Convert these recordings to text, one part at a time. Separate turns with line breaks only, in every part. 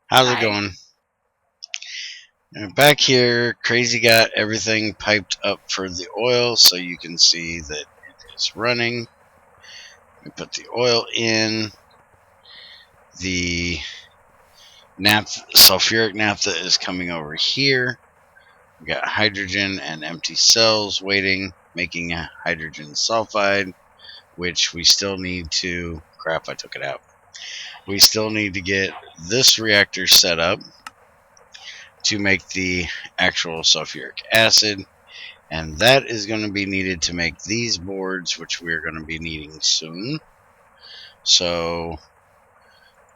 How's it
Hi.
going? Back here, Crazy got everything piped up for the oil so you can see that it is running. We put the oil in. The sulfuric naphtha is coming over here. We got hydrogen and empty cells waiting, making a hydrogen sulfide, which we still need to... Crap, I took it out. We still need to get this reactor set up to make the actual sulfuric acid. And that is going to be needed to make these boards, which we're going to be needing soon. So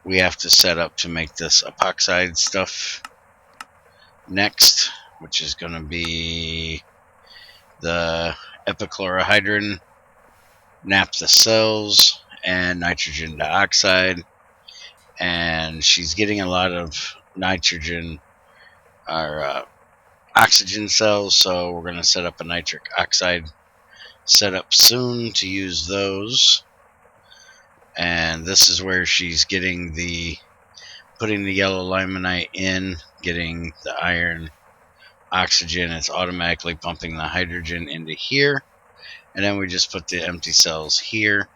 we have to set up to make this epoxide stuff next, which is going to be the epichlorohydrin, naphtha cells, and nitrogen dioxide. And she's getting a lot of nitrogen or oxygen cells, so we're going to set up a nitric oxide setup soon to use those. And this is where she's getting putting the yellow limonite in, getting the iron oxygen. It's automatically pumping the hydrogen into here, and then we just put the empty cells here.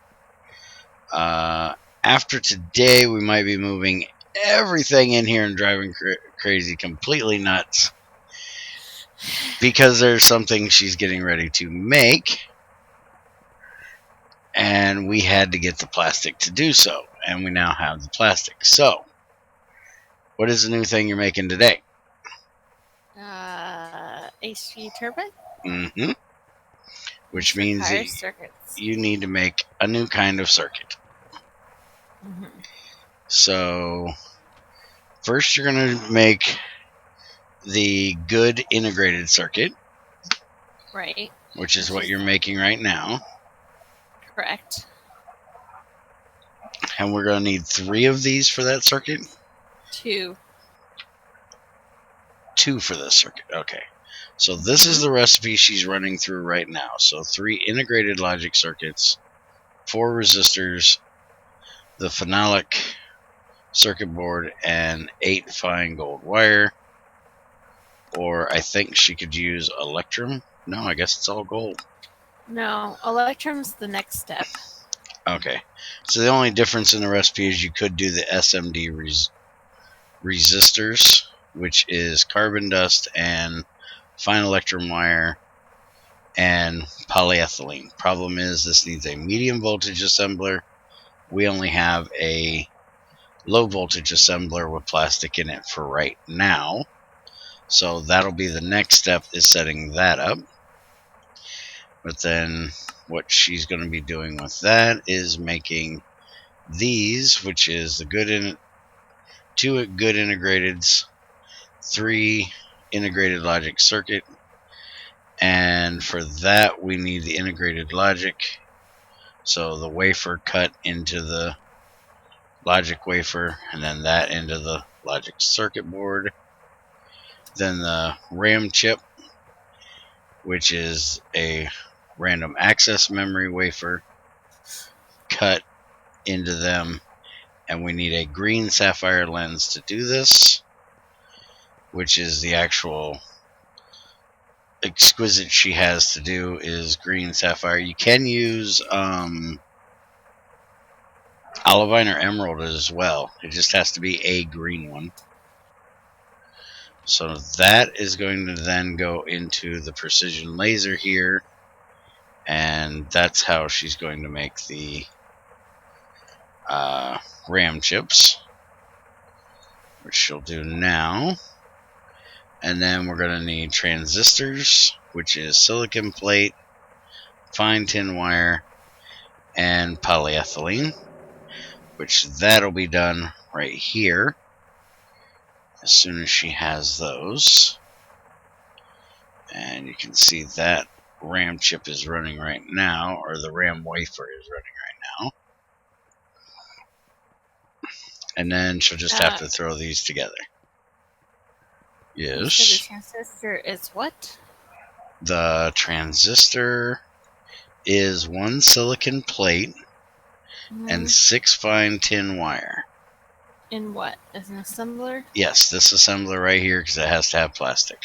After today, we might be moving everything in here and driving crazy, completely nuts, because there's something she's getting ready to make, and we had to get the plastic to do so, and we now have the plastic. So what is the new thing you're making today?
HV turbine?
Mm-hmm. Which means that
circuits.
you need to make a new kind of circuit.
Mm-hmm.
So first you're going to make the good integrated circuit.
Right.
Which is what you're making right now.
Correct.
And we're going to need 3 of these for that circuit?
2.
2 for this circuit. Okay. So this is the recipe she's running through right now. So 3 integrated logic circuits, 4 resistors, the phenolic circuit board, and 8 fine gold wire. Or I think she could use electrum. No, I guess it's all gold.
No, electrum's the next step.
Okay. So the only difference in the recipe is you could do the SMD resistors, which is carbon dust and fine electrum wire and polyethylene. Problem is, this needs a medium voltage assembler. We only have a low voltage assembler with plastic in it for right now. So that'll be the next step, is setting that up. But then what she's going to be doing with that is making these, which is the 2 good integrateds, 3 integrated logic circuit, and for that we need the integrated logic. So the wafer cut into the logic wafer, and then that into the logic circuit board. Then the RAM chip, which is a random access memory wafer, cut into them, and we need a green sapphire lens to do this, which is the actual exquisite she has to do, is green sapphire. You can use olivine or emerald as well. It just has to be a green one. So that is going to then go into the precision laser here, and that's how she's going to make the RAM chips, which she'll do now. And then we're going to need transistors, which is silicon plate, fine tin wire, and polyethylene, which that'll be done right here as soon as she has those. And you can see that RAM chip is running right now, or the RAM wafer is running right now. And then she'll just have to throw these together. Yes.
So the transistor is what?
The transistor is 1 silicon plate and 6 fine tin wire.
In what? As an assembler?
Yes, this assembler right here, because it has to have plastic.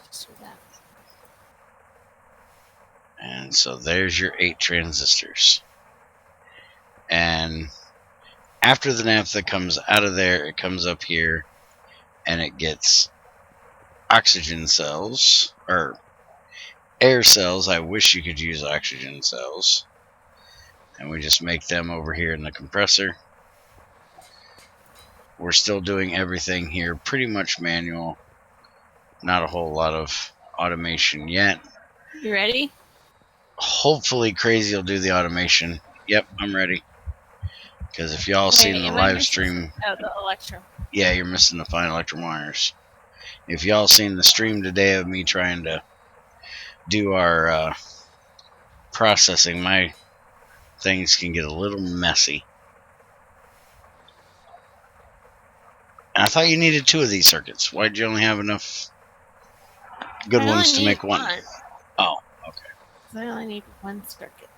Just do that.
And so there's your 8 transistors. And after the naphtha comes out of there, it comes up here and it gets oxygen cells, or air cells. I wish you could use oxygen cells. And we just make them over here in the compressor. We're still doing everything here pretty much manual. Not a whole lot of automation yet.
You ready?
Hopefully Crazy will do the automation. Yep, I'm ready. Because if y'all seen the
am I
live
missing
stream,
the electrum.
yeah, you're missing the fine electrum wires. If y'all seen the stream today of me trying to do our processing, my things can get a little messy. And I thought you needed 2 of these circuits. Why'd you only have enough good ones to make one? Oh, okay.
I only need 1 circuit.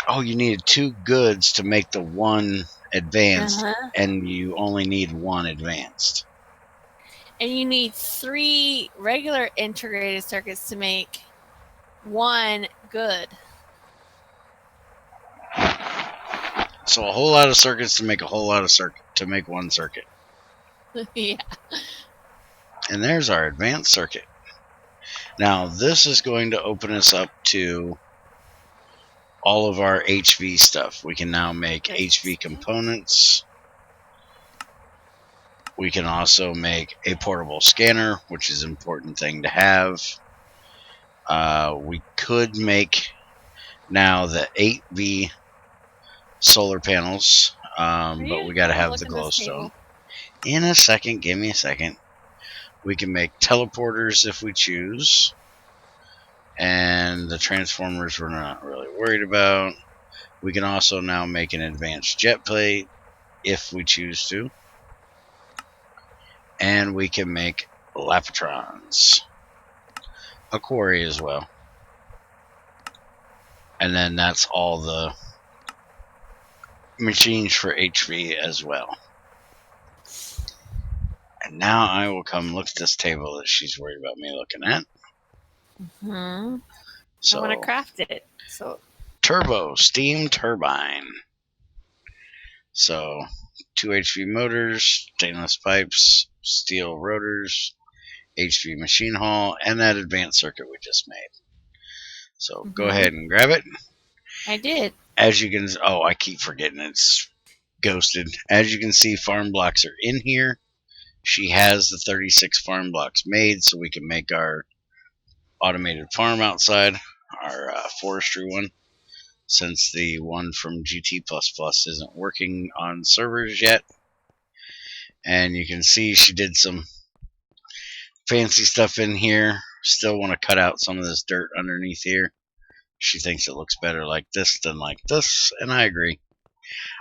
Oh, you needed 2 goods to make the 1 advanced, and you only need 1 advanced.
And you need 3 regular integrated circuits to make 1 good.
So a whole lot of circuits to make a whole lot of to make 1 circuit.
Yeah.
And there's our advanced circuit. Now this is going to open us up to all of our HV stuff. We can now make HV components. We can also make a portable scanner, which is an important thing to have. We could make now the 8V solar panels, but we got to have the glowstone. In a second, give me a second. We can make teleporters if we choose. And the transformers we're not really worried about. We can also now make an advanced jet plate if we choose to. And we can make Lapatrons. A quarry as well. And then that's all the machines for HV as well. And now I will come look at this table that she's worried about me looking at.
So I want to craft it. So
turbo steam turbine. So 2 HV motors, stainless pipes, steel rotors, HV machine hull, and that advanced circuit we just made. So go ahead and grab it.
I did.
As you can, oh, I keep forgetting it's ghosted. As you can see, farm blocks are in here. She has the 36 farm blocks made, so we can make our automated farm outside, our forestry one, since the one from GT++ isn't working on servers yet. And you can see she did some fancy stuff in here. Still want to cut out some of this dirt underneath here. She thinks it looks better like this than like this, and I agree.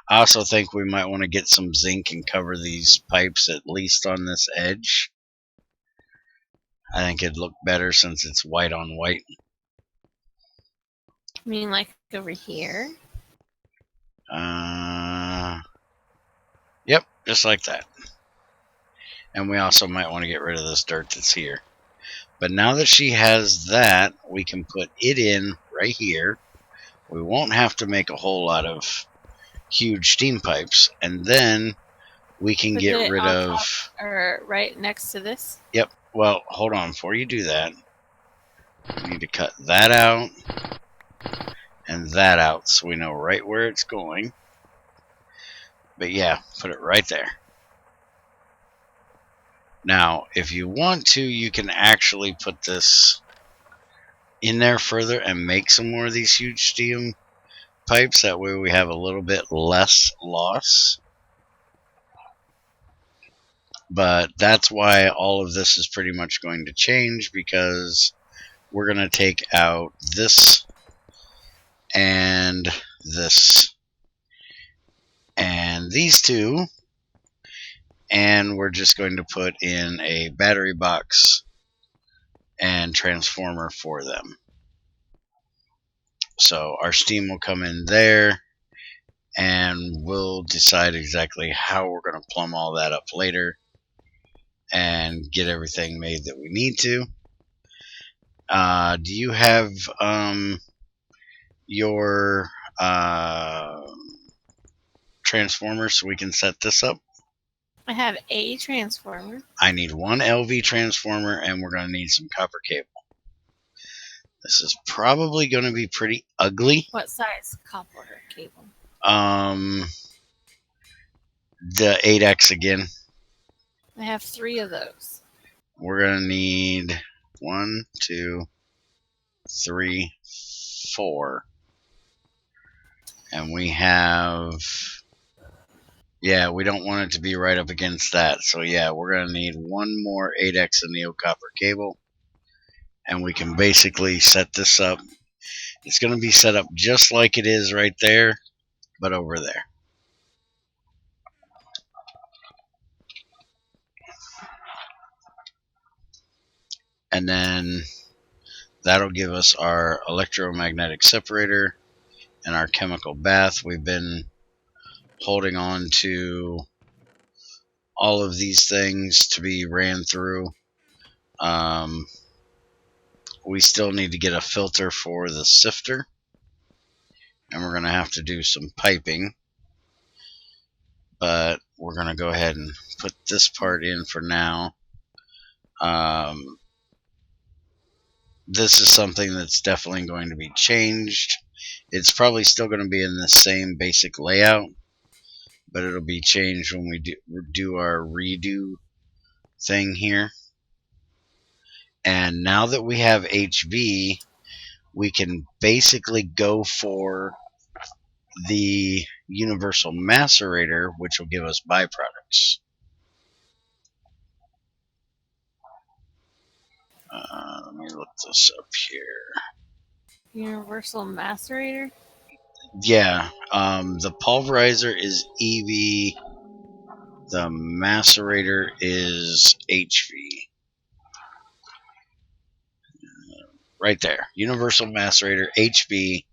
I also think we might want to get some zinc and cover these pipes at least on this edge. I think it'd look better since it's white on white.
You mean like over here?
Yep, just like that. And we also might want to get rid of this dirt that's here. But now that she has that, we can put it in right here. We won't have to make a whole lot of huge steam pipes. And then we can get rid of...
Or right next to this?
Yep. Well, hold on. Before you do that, we need to cut that out and that out so we know right where it's going. But yeah, put it right there. Now, if you want to, you can actually put this in there further and make some more of these huge steam pipes. That way we have a little bit less loss. But that's why all of this is pretty much going to change, because we're going to take out this and this and these two, and we're just going to put in a battery box and transformer for them. So our steam will come in there, and we'll decide exactly how we're going to plumb all that up later and get everything made that we need to. Do you have your transformer so we can set this up?
I have a transformer.
I need one LV transformer, and we're going to need some copper cable. This is probably going to be pretty ugly.
What size copper cable?
The 8X again.
I have 3 of those.
We're going to need 1, 2, 3, 4. And we have... Yeah, we don't want it to be right up against that. So yeah, we're going to need one more 8X anneal copper cable. And we can basically set this up. It's going to be set up just like it is right there, but over there. And then that'll give us our electromagnetic separator and our chemical bath. We've been holding on to all of these things to be ran through. We still need to get a filter for the sifter, and we're going to have to do some piping, but we're going to go ahead and put this part in for now. This is something that's definitely going to be changed. It's probably still going to be in the same basic layout, but it'll be changed when we do our redo thing here. And now that we have HV, we can basically go for the universal macerator, which will give us byproducts. Let me look this up here.
Universal macerator?
Yeah, the pulverizer is EV. The macerator is HV. Right there. Universal macerator, HV.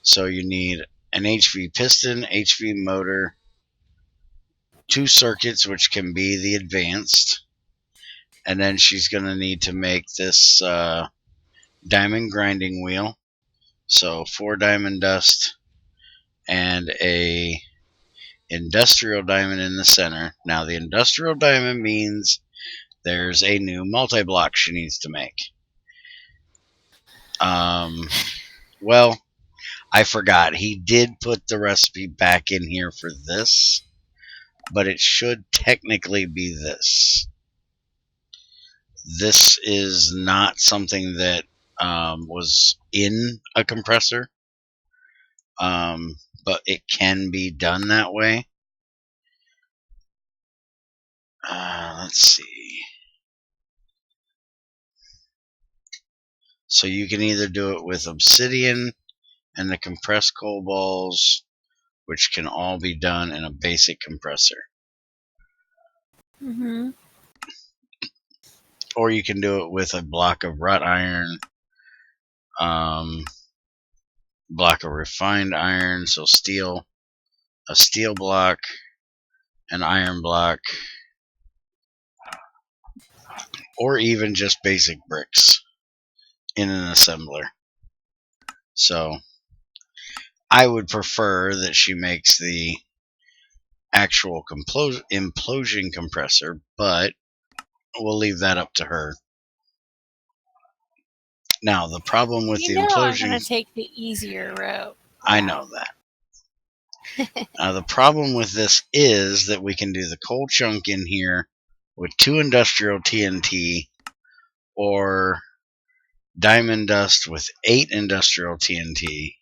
So you need an HV piston, HV motor, 2 circuits, which can be the advanced. And then she's going to need to make this diamond grinding wheel. So 4 diamond dust and a industrial diamond in the center. Now the industrial diamond means there's a new multi-block she needs to make. Well, I forgot. He did put the recipe back in here for this, but it should technically be this. This is not something that was in a compressor, but it can be done that way. Let's see. So you can either do it with obsidian and the compressed coal balls, which can all be done in a basic compressor.
Mm-hmm.
Or you can do it with a block of wrought iron, block of refined iron, so steel, a steel block, an iron block, or even just basic bricks in an assembler. So I would prefer that she makes the actual implosion compressor, but we'll leave that up to her. Now, the problem with the implosion...
I'm going to take the easier route.
I know that. Now, the problem with this is that we can do the coal chunk in here with 2 industrial TNT, or diamond dust with 8 industrial TNT,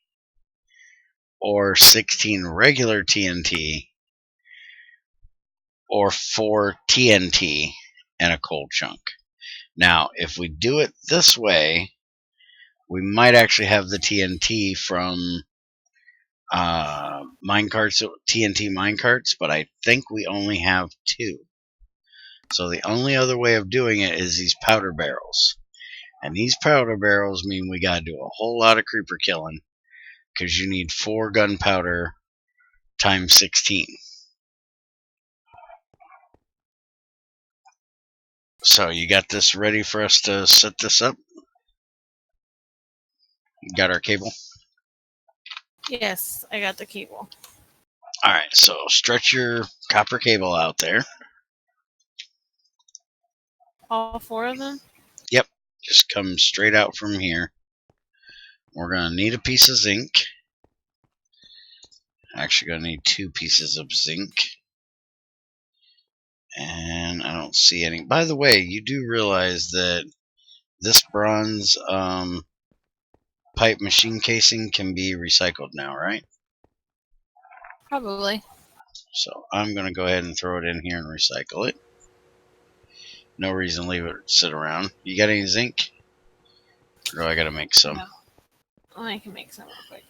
or 16 regular TNT, or 4 TNT and a coal chunk. Now, if we do it this way, we might actually have the TNT from minecarts, TNT minecarts, but I think we only have 2. So the only other way of doing it is these powder barrels. And these powder barrels mean we gotta do a whole lot of creeper killing because you need 4 gunpowder times 16. So you got this ready for us to set this up? Got our cable?
Yes, I got the cable.
Alright, so stretch your copper cable out there.
All 4 of them?
Yep, just come straight out from here. We're going to need a piece of zinc. Actually going to need 2 pieces of zinc. And I don't see any. By the way, you do realize that this bronze pipe machine casing can be recycled now, right?
Probably.
So I'm going to go ahead and throw it in here and recycle it. No reason to leave it sit around. You got any zinc? Or do I got to make some?
No. I can make some real quick.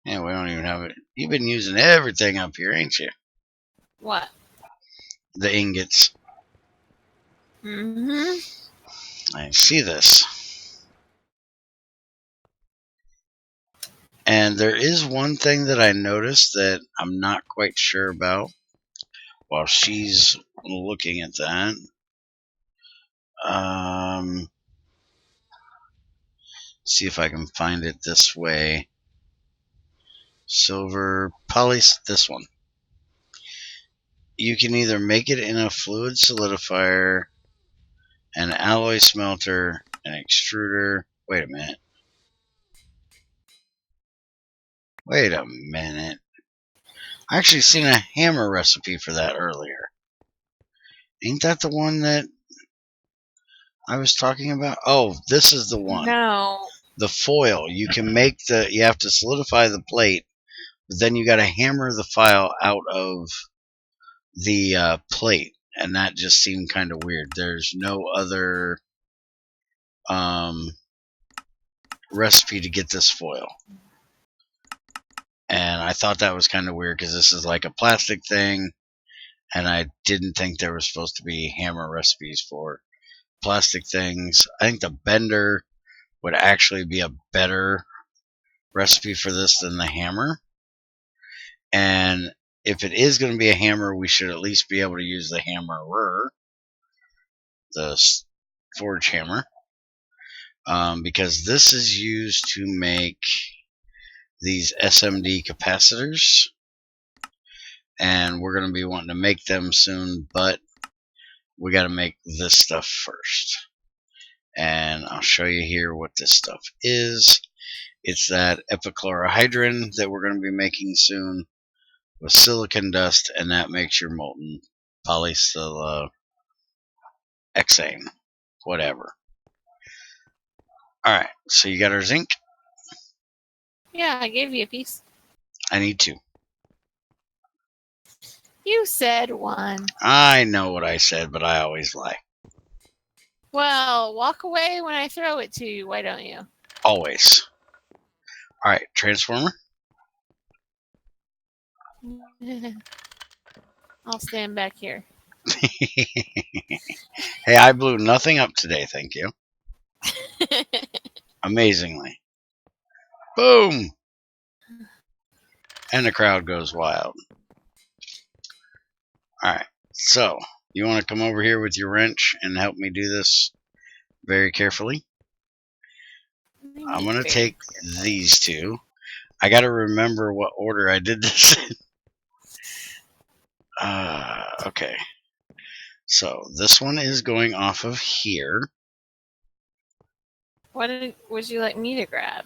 Yeah, we don't even have it. You've been using everything up here, ain't you?
What?
The ingots.
Mm-hmm.
I see this. And there is one thing that I noticed that I'm not quite sure about while she's looking at that. See if I can find it this way. Silver poly, this one. You can either make it in a fluid solidifier, an alloy smelter, an extruder. Wait a minute. Wait a minute. I actually seen a hammer recipe for that earlier. Ain't that the one that I was talking about? Oh, this is the one.
No.
The foil. You can make the. You have to solidify the plate, but then you got to hammer the file out of the plate, and that just seemed kind of weird. There's no other recipe to get this foil, and I thought that was kind of weird because this is like a plastic thing, and I didn't think there was supposed to be hammer recipes for plastic things. I think the bender would actually be a better recipe for this than the hammer, and if it is going to be a hammer, we should at least be able to use the hammerer, the forge hammer, because this is used to make these SMD capacitors, and we're going to be wanting to make them soon, but we got to make this stuff first. And I'll show you here what this stuff is. It's that epichlorohydrin that we're going to be making soon with silicon dust, and that makes your molten polysilohexane, whatever. Alright, so you got our zinc?
Yeah, I gave you a piece.
I need 2.
You said 1.
I know what I said, but I always lie.
Well, walk away when I throw it to you. Why don't you?
Always. Alright, transformer.
I'll stand back here.
Hey, I blew nothing up today, thank you. Amazingly. Boom! And the crowd goes wild. Alright, so you want to come over here with your wrench and help me do this very carefully? I'm going to take these 2. I got to remember what order I did this in. Okay. So this one is going off of here.
What would you like me to grab?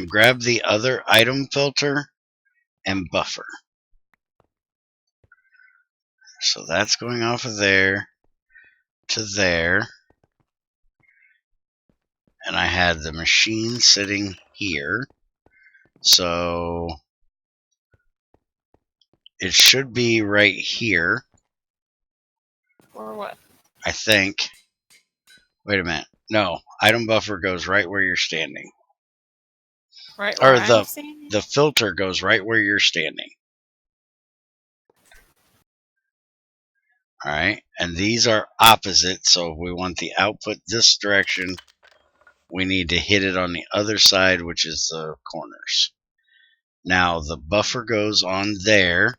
Grab the other item filter and buffer. So that's going off of there to there. And I had the machine sitting here. So it should be right here.
Or what?
I think. Wait a minute. No, item buffer goes right where you're standing.
Right where I'm standing?
The filter goes right where you're standing. All right, and these are opposite, so if we want the output this direction, we need to hit it on the other side, which is the corners. Now the buffer goes on there,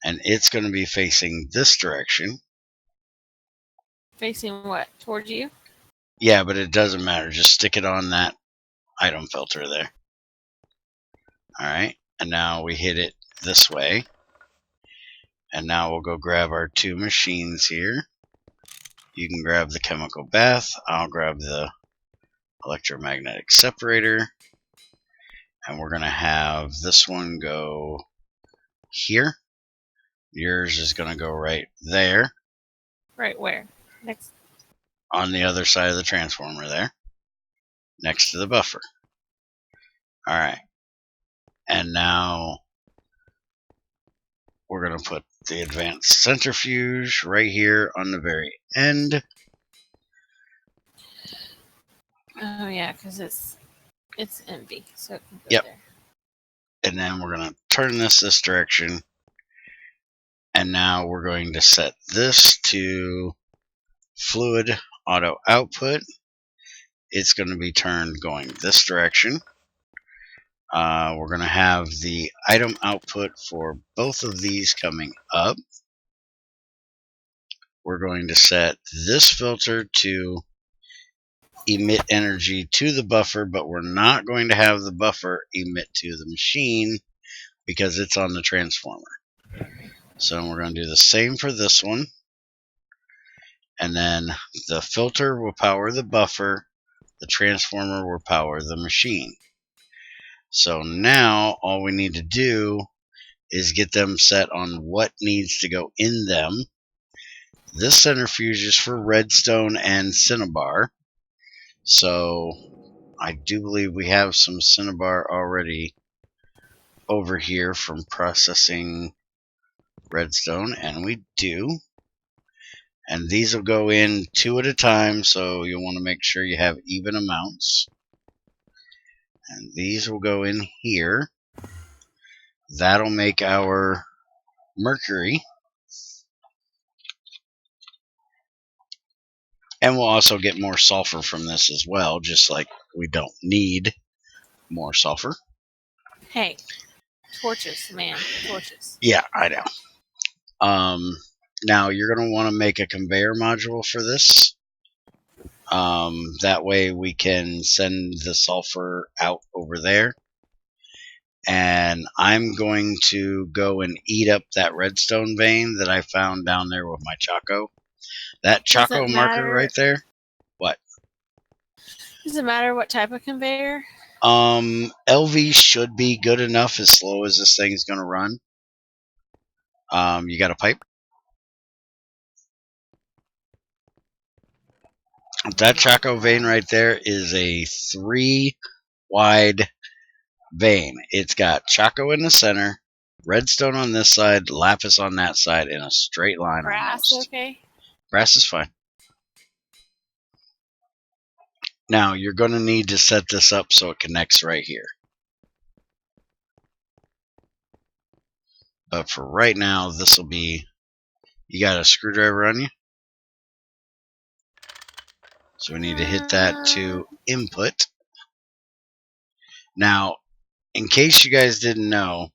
and it's going to be facing this direction.
Facing what? Towards you?
Yeah, but it doesn't matter. Just stick it on that item filter there. All right, and now we hit it this way. And now we'll go grab our two machines here. You can grab the chemical bath. I'll grab the electromagnetic separator. And we're going to have this one go here. Yours is going to go right there.
Right where? Next.
On the other side of the transformer there. Next to the buffer. Alright. And now we're going to put the advanced centrifuge right here on the very end.
Oh yeah, because it's empty, so it can go
Yep.
there.
And then we're going to turn this direction. And now we're going to set this to fluid auto output. It's going to be turned going this direction. We're going to have the item output for both of these coming up. We're going to set this filter to emit energy to the buffer, but we're not going to have the buffer emit to the machine because it's on the transformer. So we're going to do the same for this one. And then the filter will power the buffer. The transformer will power the machine. So now all we need to do is get them set on what needs to go in them. This centrifuge is for redstone and cinnabar. So I do believe we have some cinnabar already over here from processing redstone, and we do. And these will go in 2 at a time, so you'll want to make sure you have even amounts. And these will go in here. That'll make our mercury. And we'll also get more sulfur from this as well, just like we don't need more sulfur.
Hey, torches, man, torches.
Yeah, I know. Now you're going to want to make a conveyor module for this. That way we can send the sulfur out over there. And I'm going to go and eat up that redstone vein that I found down there with my Choco. That Choco marker right there. What?
Does it matter what type of conveyor?
LV should be good enough as slow as this thing's going to run. You got a pipe? That Choco vein right there is a 3 wide vein. It's got Choco in the center, redstone on this side, lapis on that side, in a straight line.
Brass,
almost.
okay?
Brass is fine. Now, you're going to need to set this up so it connects right here. But for right now, this will be... You got a screwdriver on you? So we need to hit that to input. Now, in case you guys didn't know,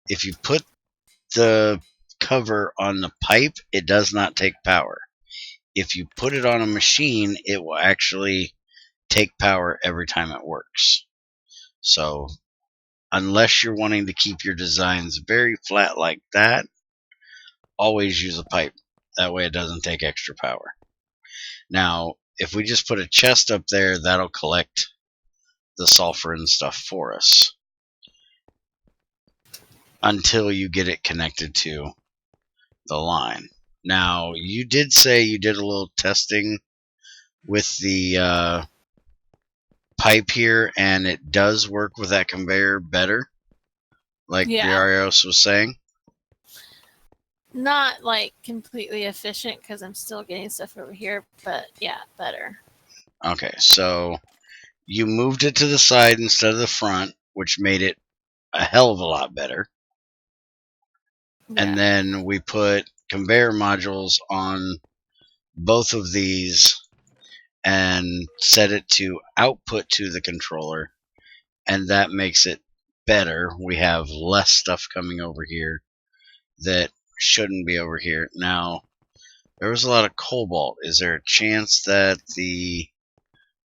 if you put the cover on the pipe, it does not take power. If you put it on a machine, it will actually take power every time it works. So, unless you're wanting to keep your designs very flat like that, always use a pipe. That way it doesn't take extra power. Now, if we just put a chest up there, that'll collect the sulfur and stuff for us until you get it connected to the line. Now, you did say you did a little testing with the pipe here, and it does work with that conveyor better, like Briarios was saying.
Not like completely efficient because I'm still getting stuff over here, but yeah, better.
Okay, so you moved it to the side instead of the front, which made it a hell of a lot better. Yeah. And then we put conveyor modules on both of these and set it to output to the controller, and that makes it better. We have less stuff coming over here that shouldn't be over here. Now, there was a lot of cobalt. Is there a chance that the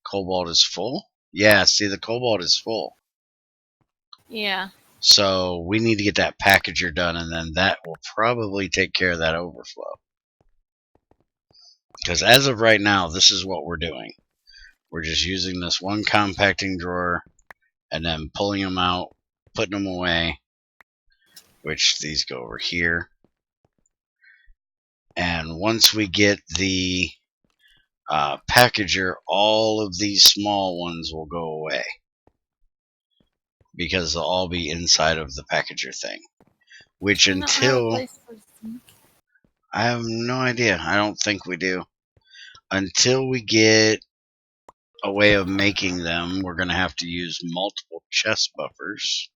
cobalt is full? Yeah, see, the cobalt is full.
Yeah.
So we need to get that packager done, and then that will probably take care of that overflow. Because as of right now, this is what we're doing. We're just using this one compacting drawer and then pulling them out, putting them away, which these go over here. And once we get the packager, all of these small ones will go away because they'll all be inside of the packager thing. Which until I have no idea. I don't think we do. Until we get a way of making them, we're going to have to use multiple chest buffers.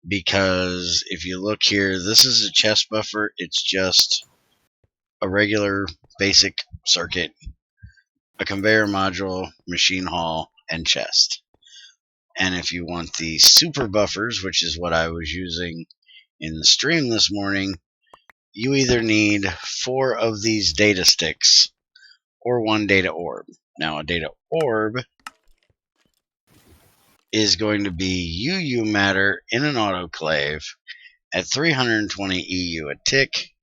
Because if you look here, this is a chest buffer. It's just a regular basic circuit, a conveyor module, machine hall, and chest. And if you want the super buffers, which is what I was using in the stream this morning, you either need 4 of these data sticks or 1 data orb. Now, a data orb is going to be UU matter in an autoclave at 320 EU a tick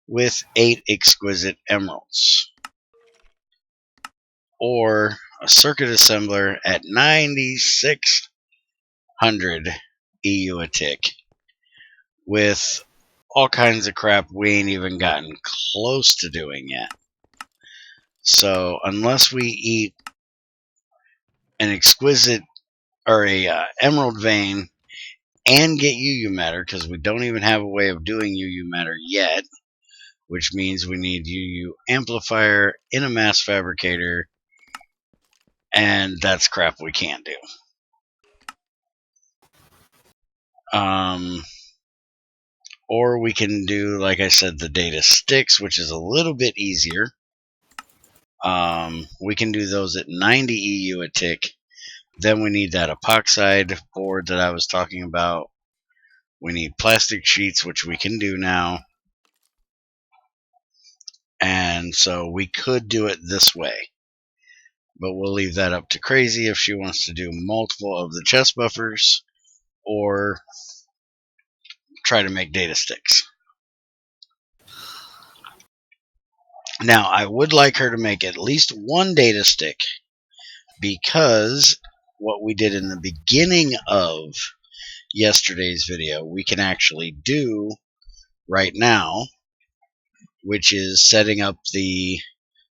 with 8 exquisite emeralds. Or a circuit assembler at 9600 EU a tick with all kinds of crap we ain't even gotten close to doing yet. So unless we eat an exquisite or a emerald vein and get UU matter, because we don't even have a way of doing UU matter yet, which means we need UU amplifier in a mass fabricator, and that's crap we can't do. Or we can do, like I said, the data sticks, which is a little bit easier. We can do those at 90 EU a tick. Then we need that epoxide board that I was talking about. We need plastic sheets, which we can do now. And so we could do it this way. But we'll leave that up to Crazy if she wants to do multiple of the chest buffers or try to make data sticks. Now, I would like her to make at least 1 data stick, because what we did in the beginning of yesterday's video, we can actually do right now, which is setting up the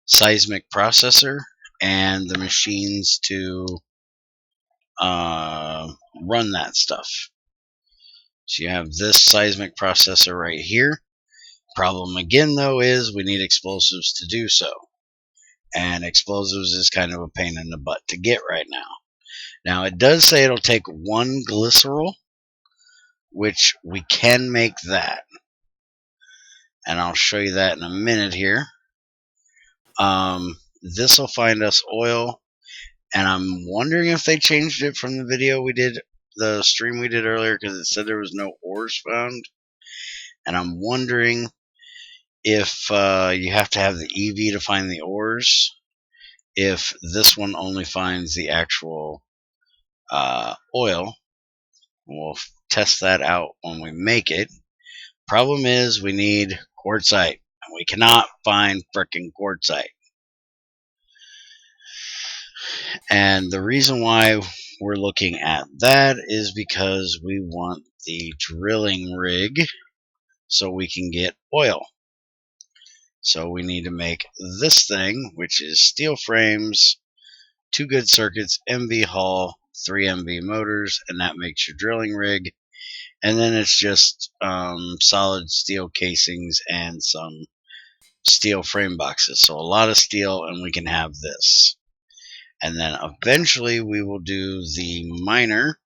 seismic processor and the machines to run that stuff. So you have this seismic processor right here. Problem again, though, is we need explosives to do so. And explosives is kind of a pain in the butt to get right now. Now, it does say it'll take 1 glycerol, which we can make that. And I'll show you that in a minute here. This will find us oil. And I'm wondering if they changed it from the video we did, the stream we did earlier, because it said there was no ores found. And I'm wondering if you have to have the EV to find the ores, if this one only finds the actual oil. We'll test that out when we make it. Problem is, we need quartzite, and we cannot find frickin' quartzite. And the reason why we're looking at that is because we want the drilling rig so we can get oil. So we need to make this thing, which is steel frames, 2 good circuits, MV hull, 3 MV motors, and that makes your drilling rig. And then it's just solid steel casings and some steel frame boxes. So a lot of steel, and we can have this. And then eventually we will do the miner,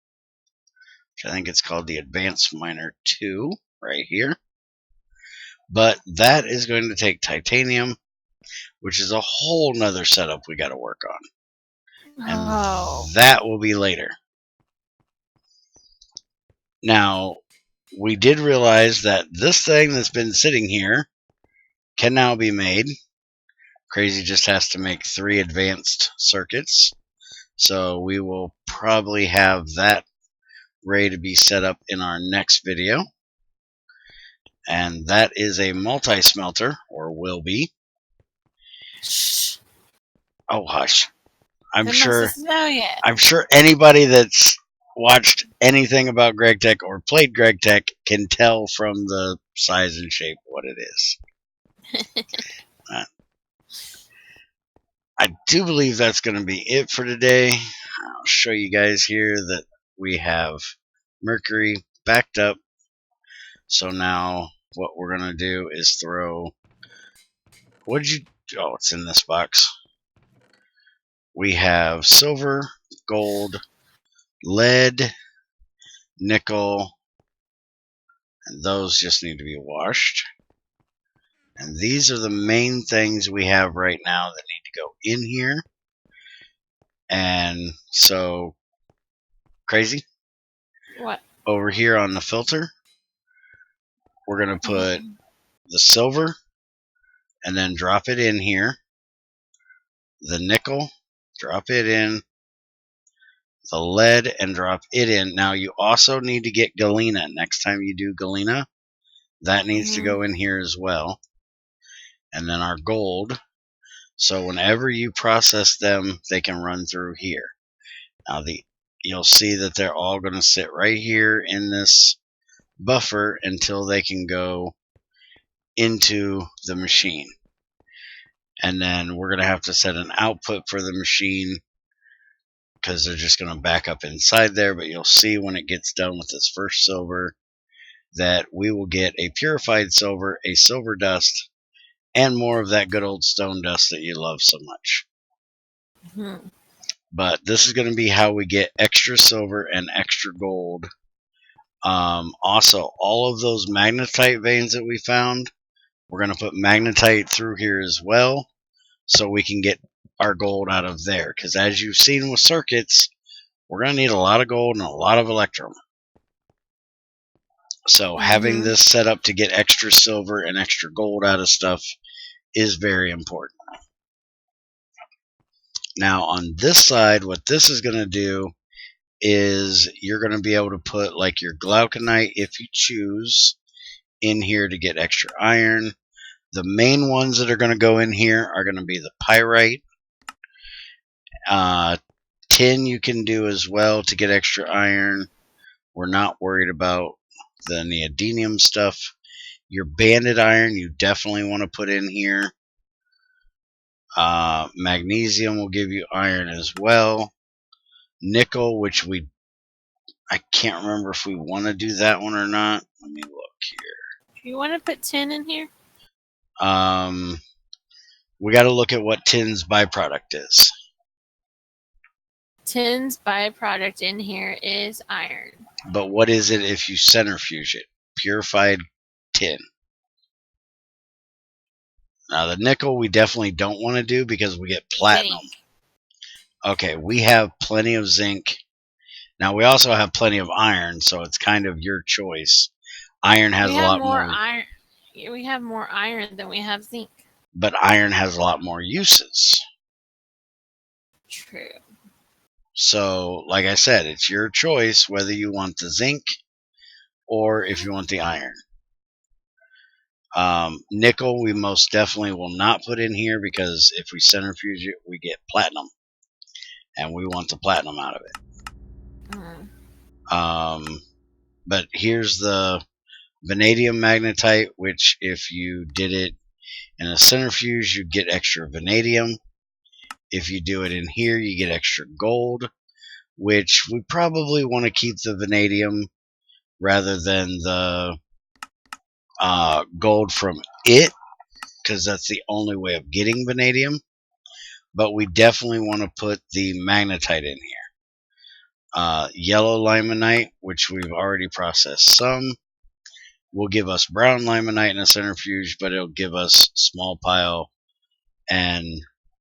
which I think it's called the Advanced Miner 2. right here. But that is going to take titanium, which is a whole nother setup we got to work on. And that will be later. Now, we did realize that this thing that's been sitting here can now be made. Crazy just has to make 3 advanced circuits. So we will probably have that ready to be set up in our next video. And that is a multi-smelter, or will be.
Shh.
Oh, hush. I'm
They
sure
must know yet.
I'm sure anybody that's watched anything about Gregtech or played Gregtech can tell from the size and shape what it is. I do believe that's going to be it for today. I'll show you guys here that we have Mercury backed up. So now what we're going to do is throw... What'd you... Oh, it's in this box. We have silver, gold, lead, nickel, and those just need to be washed. And these are the main things we have right now that need to go in here. And so, Crazy?
What?
Over here on the filter, we're going to put the silver and then drop it in here. The nickel, drop it in. The lead, and drop it in. Now, you also need to get galena. Next time you do galena, that needs to go in here as well. And then our gold. So whenever you process them, they can run through here. Now, you'll see that they're all going to sit right here in this buffer until they can go into the machine. And then we're going to have to set an output for the machine because they're just going to back up inside there. But you'll see when it gets done with this first silver that we will get a purified silver, a silver dust, and more of that good old stone dust that you love so much. But this is going to be how we get extra silver and extra gold. Also, all of those magnetite veins that we found, we're going to put magnetite through here as well so we can get our gold out of there. Because as you've seen with circuits, we're going to need a lot of gold and a lot of electrum. So having this set up to get extra silver and extra gold out of stuff is very important. Now on this side, what this is going to do is you're going to be able to put like your glauconite, if you choose, in here to get extra iron. The main ones that are going to go in here are going to be the pyrite. Tin you can do as well to get extra iron. We're not worried about the neodymium stuff. Your banded iron you definitely want to put in here. Magnesium will give you iron as well. Nickel, which I can't remember if we want to do that one or not. Let me look here.
Do you want to put tin in here?
We got to look at what tin's byproduct is.
Tin's byproduct in here is iron.
But what is it if you centrifuge it? Purified tin. Now the nickel we definitely don't want to do because we get platinum.
Zinc.
Okay, we have plenty of zinc. Now we also have plenty of iron, so it's kind of your choice. Iron has a lot more
iron. We have more iron than we have zinc.
But iron has a lot more uses.
True.
So, like I said, it's your choice whether you want the zinc or if you want the iron. Nickel we most definitely will not put in here because if we centrifuge it, we get platinum. And we want the platinum out of it. But here's the vanadium magnetite, which if you did it in a centrifuge, you get extra vanadium. If you do it in here, you get extra gold, which we probably want to keep the vanadium rather than the gold from it, because that's the only way of getting vanadium. But we definitely want to put the magnetite in here. Yellow limonite, which we've already processed some. will give us brown limonite in a centrifuge, but it'll give us small pile and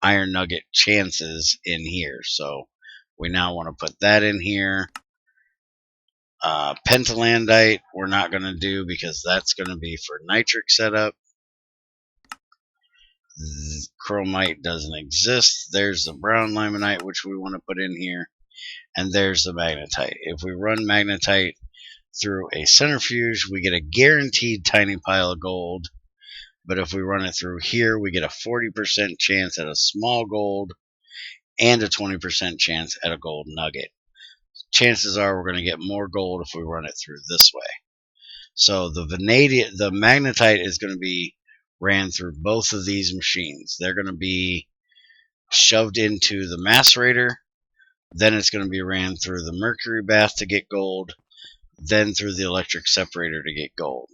iron nugget chances in here. So we now want to put that in here. Pentalandite we're not going to do because that's going to be for nitric setup. Chromite doesn't exist. There's the brown limonite, which we want to put in here. And there's the magnetite. If we run magnetite through a centrifuge, we get a guaranteed tiny pile of gold. But if we run it through here, we get a 40% chance at a small gold and a 20% chance at a gold nugget. Chances are we're going to get more gold if we run it through this way. So the magnetite is going to be ran through both of these machines. They're going to be shoved into the macerator. Then it's going to be ran through the mercury bath to get gold. Then through the electric separator to get gold.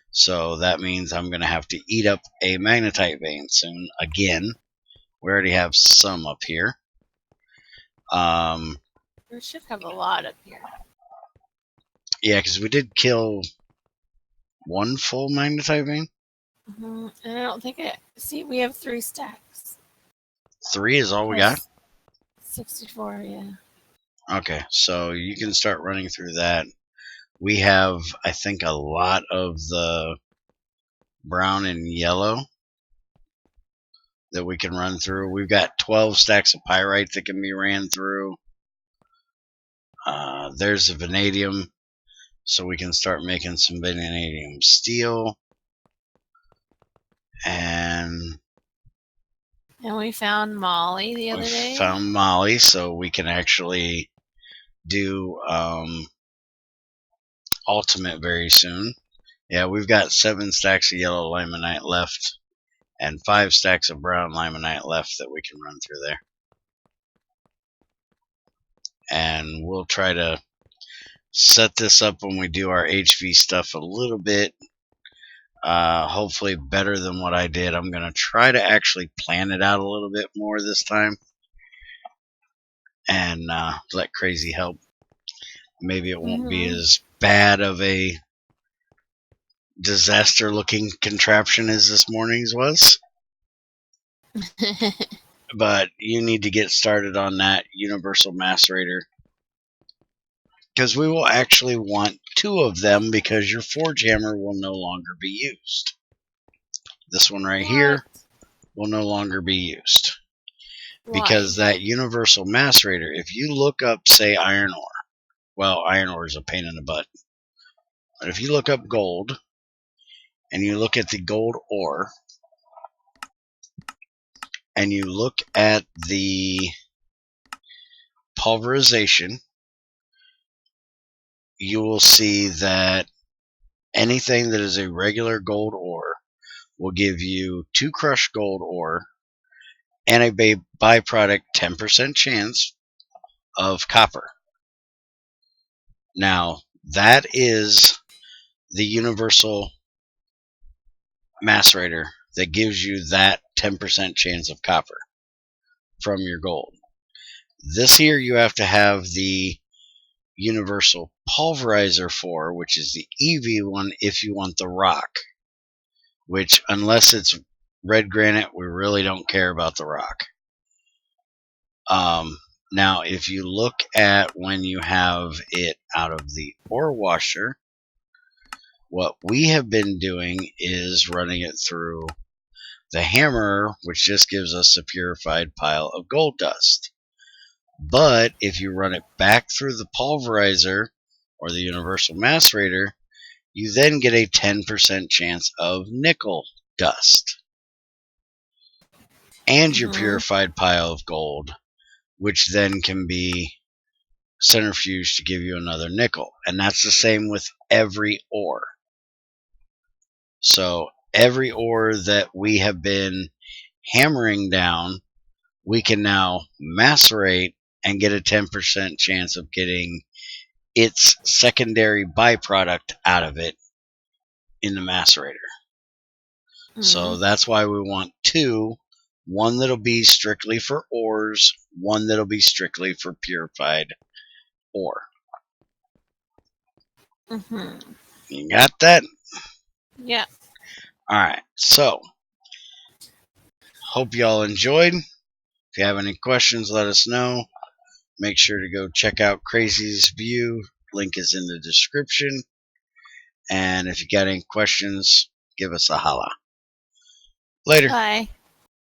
So that means I'm going to have to eat up a magnetite vein soon. Again, we already have some up here.
We should have a lot up here.
Yeah, because we did kill one full magnetite vein.
And I don't think it. See, we have 3 stacks.
3 is all we got?
64, yeah.
Okay, so you can start running through that. We have, I think, a lot of the brown and yellow that we can run through. We've got 12 stacks of pyrite that can be ran through. There's the vanadium, so we can start making some vanadium steel. And
we found Molly the other day.
We found Molly, so we can actually do ultimate very soon. Yeah, we've got 7 stacks of yellow limonite left and 5 stacks of brown limonite left that we can run through there. And we'll try to set this up when we do our HV stuff a little bit. Hopefully better than what I did. I'm going to try to actually plan it out a little bit more this time. And let Crazy help. Maybe it won't be as bad of a disaster looking contraption as this morning's was. But you need to get started on that universal macerator, because we will actually want 2 of them, because your forge hammer will no longer be used. This one right here will no longer be used. Because that universal macerator, if you look up, say, iron ore, well, iron ore is a pain in the butt. But if you look up gold, and you look at the gold ore, and you look at the pulverization, you will see that anything that is a regular gold ore will give you 2 crushed gold ore and a byproduct 10% chance of copper. Now, that is the universal macerator that gives you that 10% chance of copper from your gold. This here you have to have the universal pulverizer for, which is the EV one if you want the rock. Which, unless it's red granite, we really don't care about the rock. Now, if you look at when you have it out of the ore washer, what we have been doing is running it through the hammer, which just gives us a purified pile of gold dust. But if you run it back through the pulverizer or the universal macerator, you then get a 10% chance of nickel dust. And your purified pile of gold, which then can be centrifuged to give you another nickel. And that's the same with every ore. So every ore that we have been hammering down, we can now macerate and get a 10% chance of getting its secondary byproduct out of it in the macerator. So that's why we want 2. One that'll be strictly for ores, one that'll be strictly for purified ore. You got that?
Yeah.
All right. So, hope y'all enjoyed. If you have any questions, let us know. Make sure to go check out Crazy's View. Link is in the description. And if you got any questions, give us a holla. Later.
Bye.